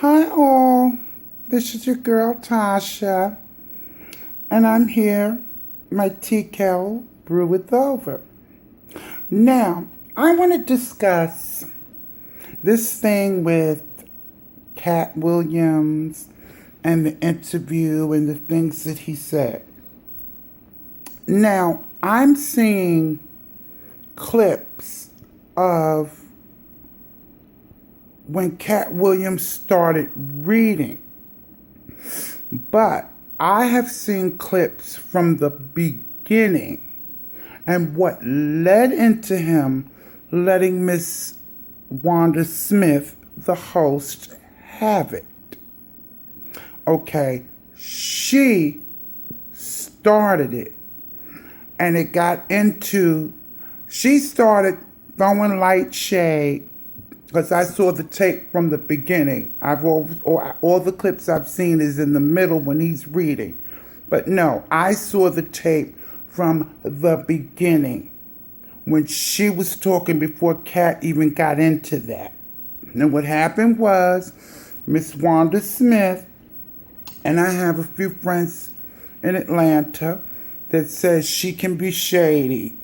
Hi all, this is your girl Tasha, and I'm here, my tea kettle breweth over. Now, I want to discuss this thing with Katt Williams and the interview and the things that he said. Now, I'm seeing clips of when Katt Williams started reading, but I have seen clips from the beginning and what led into him letting Miss Wanda Smith, the host, have it. Okay, she started it, and it got into, she started throwing light shade, because I saw the tape from the beginning. All the clips I've seen is in the middle when he's reading. But no, I saw the tape from the beginning when she was talking before Katt even got into that. And what happened was Miss Wanda Smith, and I have a few friends in Atlanta that says she can be shady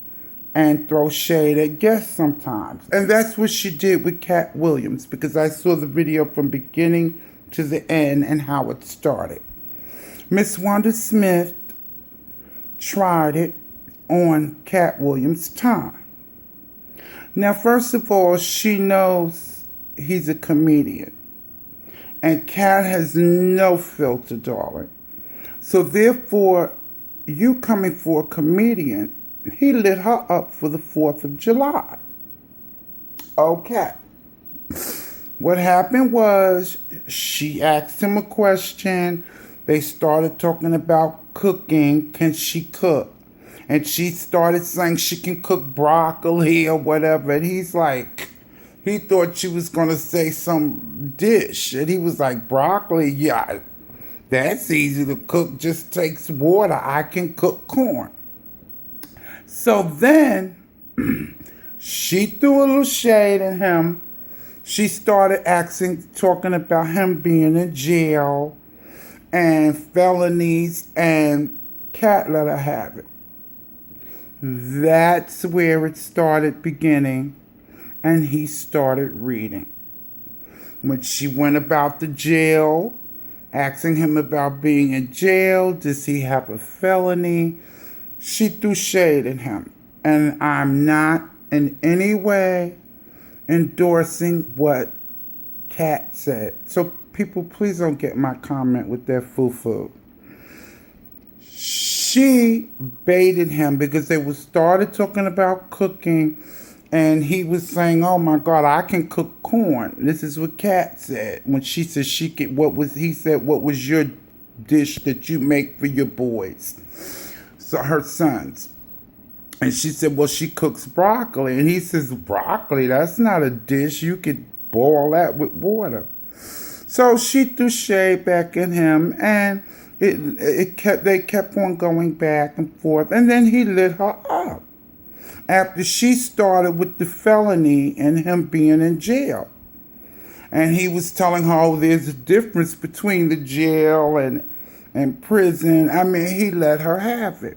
and throw shade at guests sometimes. And that's what she did with Katt Williams, because I saw the video from beginning to the end and how it started. Miss Wanda Smith tried it on Katt Williams' time. Now, first of all, she knows he's a comedian. And Katt has no filter, darling. So therefore, you coming for a comedian, he lit her up for the 4th of July. Okay. What happened was she asked him a question. They started talking about cooking. Can she cook? And she started saying she can cook broccoli or whatever. And he's like, he thought she was going to say some dish. And he was like, broccoli? Yeah, that's easy to cook. Just takes water. I can cook corn. So then she threw a little shade at him. She started talking about him being in jail and felonies, and Katt let her have it. That's where it started beginning, and he started reading. When she went about the jail, asking him about being in jail, does he have a felony? She threw shade at him. And I'm not in any way endorsing what Katt said. So people, please don't get my comment with their foo-foo. She baited him because they started talking about cooking, and he was saying, oh my God, I can cook corn. This is what Katt said. When she said she could, he said, what was your dish that you make for your boys? So her sons. And she said, well, she cooks broccoli. And he says, broccoli, that's not a dish. You could boil that with water. So she threw shade back at him, and they kept on going back and forth. And then he lit her up after she started with the felony and him being in jail. And he was telling her, oh, there's a difference between the jail and prison. I mean, he let her have it.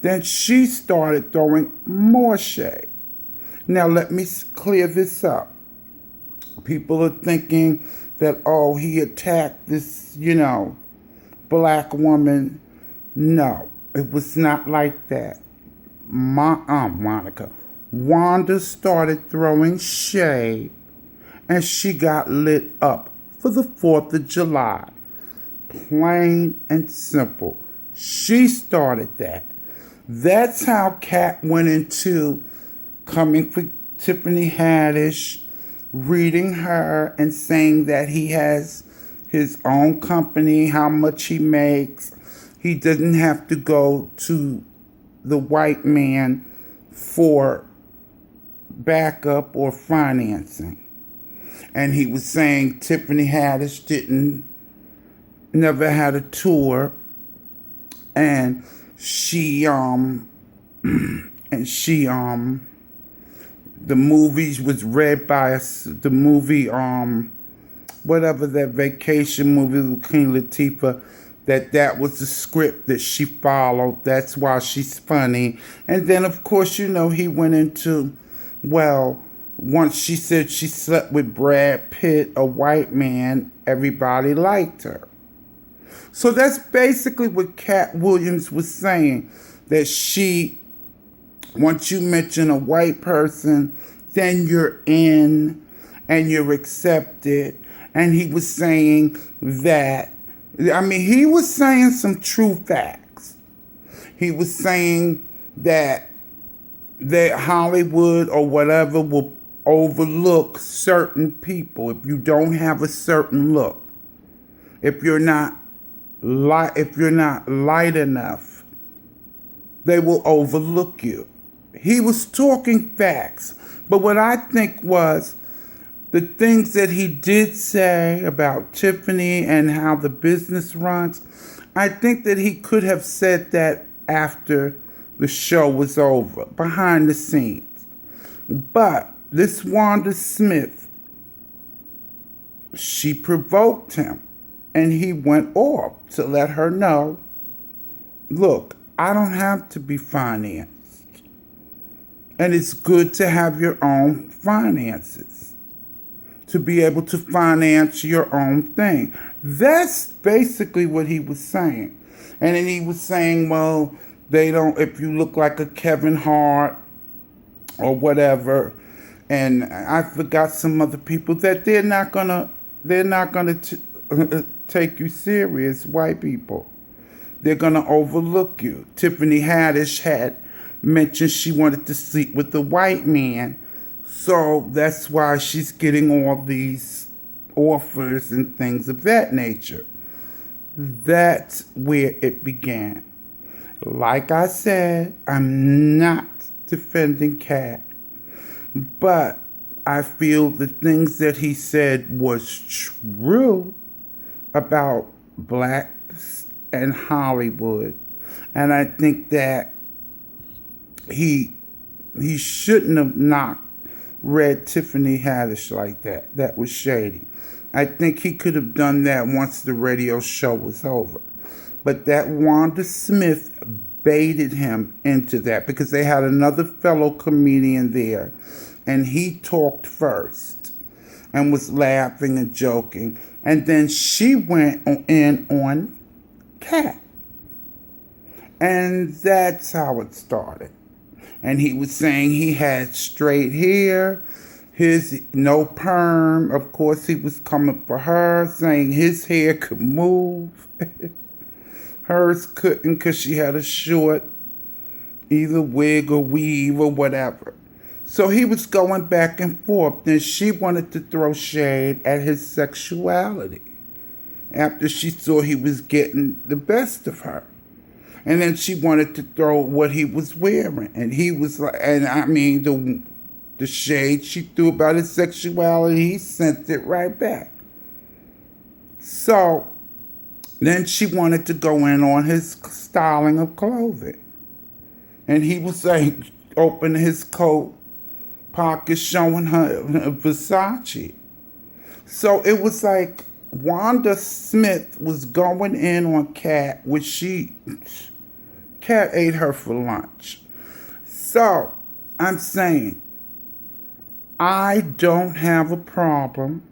Then she started throwing more shade. Now, let me clear this up. People are thinking that, oh, he attacked this, black woman. No, it was not like that. Monica. Wanda started throwing shade, and she got lit up for the 4th of July. Plain and simple. She started that. That's how Katt went into coming for Tiffany Haddish, reading her and saying that he has his own company, how much he makes. He doesn't have to go to the white man for backup or financing. And he was saying Tiffany Haddish never had a tour, and the movies was read by the movie whatever that vacation movie with Queen Latifah, that was the script that she followed. That's why she's funny. And then, of course, he went into, well, once she said she slept with Brad Pitt, a white man, everybody liked her. So that's basically what Katt Williams was saying, that once you mention a white person, then you're in and you're accepted. And he was saying that, he was saying some true facts. He was saying that Hollywood or whatever will overlook certain people if you don't have a certain look. If you're not light enough, they will overlook you. He was talking facts. But what I think was the things that he did say about Tiffany and how the business runs, I think that he could have said that after the show was over, behind the scenes. But this Wanda Smith, she provoked him, and he went off to let her know, look, I don't have to be financed. And it's good to have your own finances, to be able to finance your own thing. That's basically what he was saying. And then he was saying, well, they don't, if you look like a Kevin Hart or whatever, and I forgot some other people, that they're not gonna take you serious, white people. They're gonna overlook you. Tiffany Haddish had mentioned she wanted to sleep with the white man, so that's why she's getting all these offers and things of that nature. That's where it began. Like I said, I'm not defending Katt, but I feel the things that he said was true about blacks and Hollywood. And I think that he shouldn't have not read Tiffany Haddish like that. That was shady. I think he could have done that once the radio show was over. But that Wanda Smith baited him into that because they had another fellow comedian there, and he talked first and was laughing and joking, and then she went in on Katt. And that's how it started. And he was saying he had straight hair, his no perm. Of course, he was coming for her, saying his hair could move. Hers couldn't because she had a short either wig or weave or whatever. So he was going back and forth. And she wanted to throw shade at his sexuality after she saw he was getting the best of her. And then she wanted to throw what he was wearing. And he was like, the shade she threw about his sexuality, he sent it right back. So then she wanted to go in on his styling of clothing. And he was like, open his coat pockets showing her Versace. So it was like Wanda Smith was going in on Katt, which Katt ate her for lunch. So I'm saying, I don't have a problem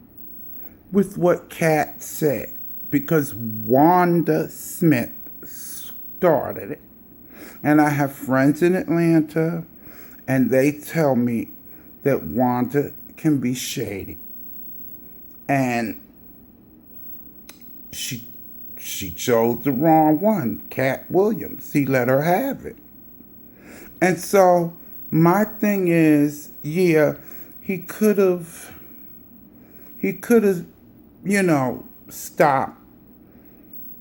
with what Katt said because Wanda Smith started it. And I have friends in Atlanta, and they tell me that Wanda can be shady. And she chose the wrong one, Katt Williams. He let her have it. And so my thing is, yeah, he could have, stopped.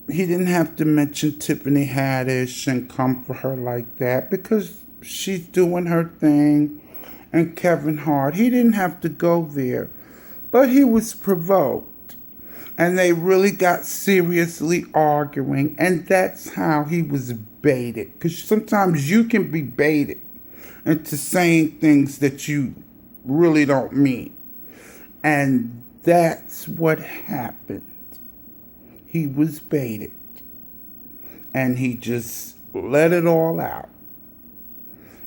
He didn't have to mention Tiffany Haddish and come for her like that because she's doing her thing. And Kevin Hart, he didn't have to go there. But he was provoked. And they really got seriously arguing. And that's how he was baited. Because sometimes you can be baited into saying things that you really don't mean. And That's what happened. He was baited. And he just let it all out.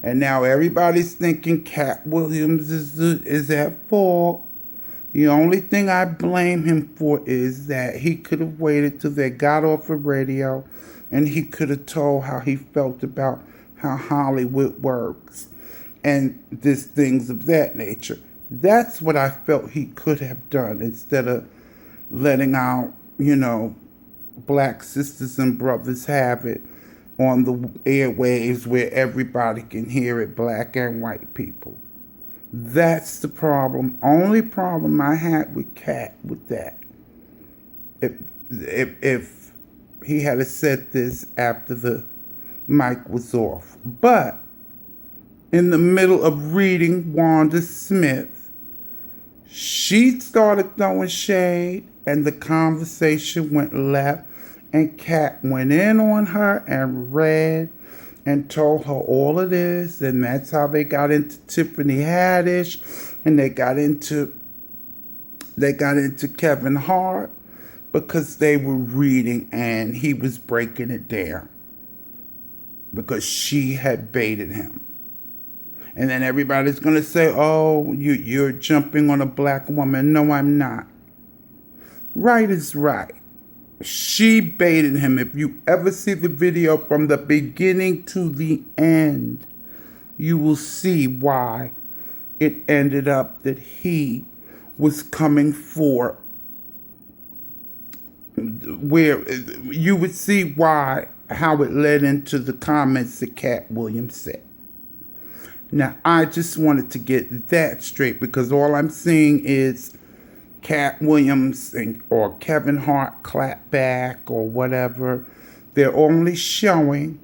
And now everybody's thinking Katt Williams is at fault. The only thing I blame him for is that he could have waited till they got off the radio and he could have told how he felt about how Hollywood works and this things of that nature. That's what I felt he could have done instead of letting out, black sisters and brothers have it on the airwaves where everybody can hear it, black and white people. That's the problem. Only problem I had with Katt with that. If he had said this after the mic was off. But in the middle of reading Wanda Smith, she started throwing shade and the conversation went left and Katt went in on her and read and told her all of this, and that's how they got into Tiffany Haddish, and they got into Kevin Hart because they were reading and he was breaking it down because she had baited him. And then everybody's gonna say, "Oh, you're jumping on a black woman." No, I'm not. Right is right. She baited him. If you ever see the video from the beginning to the end, you will see why it ended up that he was coming for, where you would see how it led into the comments that Katt Williams said. Now, I just wanted to get that straight because all I'm seeing is Katt Williams or Kevin Hart clap back or whatever. They're only showing,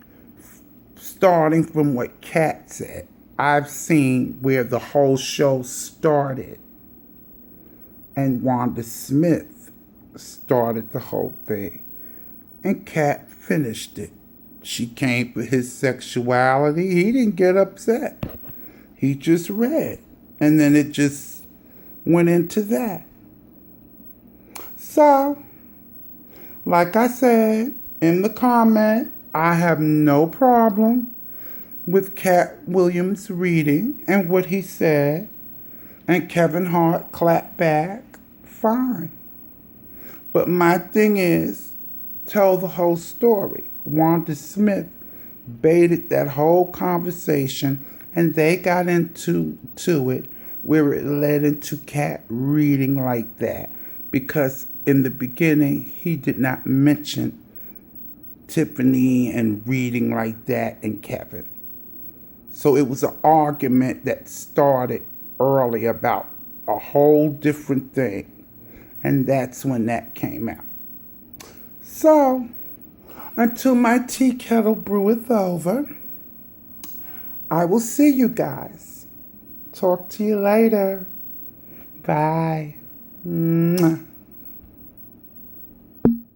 starting from what Katt said. I've seen where the whole show started and Wanda Smith started the whole thing and Katt finished it. She came for his sexuality. He didn't get upset. He just read. And then it just went into that. So, like I said in the comment, I have no problem with Katt Williams reading and what he said, and Kevin Hart clapped back, fine. But my thing is, tell the whole story. Wanda Smith baited that whole conversation, and they got into it where it led into Katt reading like that. Because in the beginning, he did not mention Tiffany and reading like that and Kevin. So it was an argument that started early about a whole different thing. And that's when that came out. So, until my tea kettle breweth over, I will see you guys. Talk to you later. Bye. Mwah.